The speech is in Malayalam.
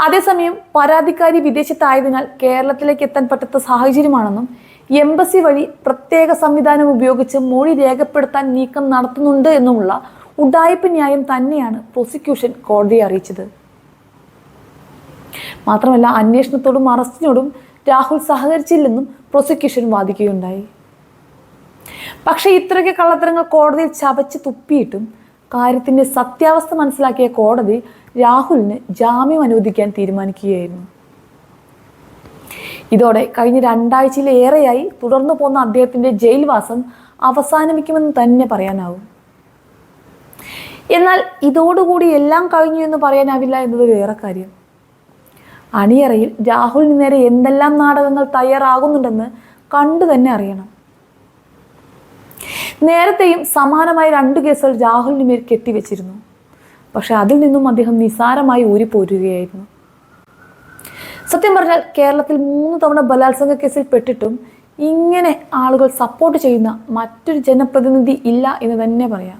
അതേസമയം പരാതിക്കാരി വിദേശത്തായതിനാൽ കേരളത്തിലേക്ക് എത്താൻ പറ്റാത്ത സാഹചര്യമാണെന്നും എംബസി വഴി പ്രത്യേക സംവിധാനം ഉപയോഗിച്ച് മൊഴി രേഖപ്പെടുത്താൻ നീക്കം നടത്തുന്നുണ്ട് എന്നുമുള്ള ഉഡായിപ്പ് ന്യായം തന്നെയാണ് പ്രോസിക്യൂഷൻ കോടതിയെ അറിയിച്ചത്. മാത്രമല്ല, അന്വേഷണത്തോടും അറസ്റ്റിനോടും രാഹുൽ സഹകരിച്ചില്ലെന്നും പ്രോസിക്യൂഷൻ വാദിക്കുകയുണ്ടായി. പക്ഷേ ഇത്രയൊക്കെ കള്ളത്തരങ്ങൾ കോടതിയിൽ ചവച്ച് തുപ്പിയിട്ടും കാര്യത്തിന്റെ സത്യാവസ്ഥ മനസ്സിലാക്കിയ കോടതി രാഹുലിന് ജാമ്യം അനുവദിക്കാൻ തീരുമാനിക്കുകയായിരുന്നു. ഇതോടെ കഴിഞ്ഞ 2 ആഴ്ചയിലേറെയായി തുടർന്നു പോന്ന അദ്ദേഹത്തിന്റെ ജയിൽവാസം അവസാനിക്കുമെന്ന് തന്നെ പറയാനാവും. എന്നാൽ ഇതോടുകൂടി എല്ലാം കഴിഞ്ഞു എന്ന് പറയാനാവില്ല എന്നത് വേറെ കാര്യം. അണിയറയിൽ രാഹുലിന് നേരെ എന്തെല്ലാം നാടകങ്ങൾ തയ്യാറാകുന്നുണ്ടെന്ന് കണ്ടു തന്നെ അറിയണം. നേരത്തെയും സമാനമായ 2 കേസുകൾ രാഹുലിന് മേൽ കെട്ടിവെച്ചിരുന്നു. പക്ഷെ അതിൽ നിന്നും അദ്ദേഹം നിസാരമായി ഊരിപ്പോരുകയായിരുന്നു. സത്യം പറഞ്ഞാൽ കേരളത്തിൽ 3 തവണ ബലാത്സംഗ കേസിൽ പെട്ടിട്ടും ഇങ്ങനെ ആളുകൾ സപ്പോർട്ട് ചെയ്യുന്ന മറ്റൊരു ജനപ്രതിനിധി ഇല്ല എന്ന് തന്നെ പറയാം.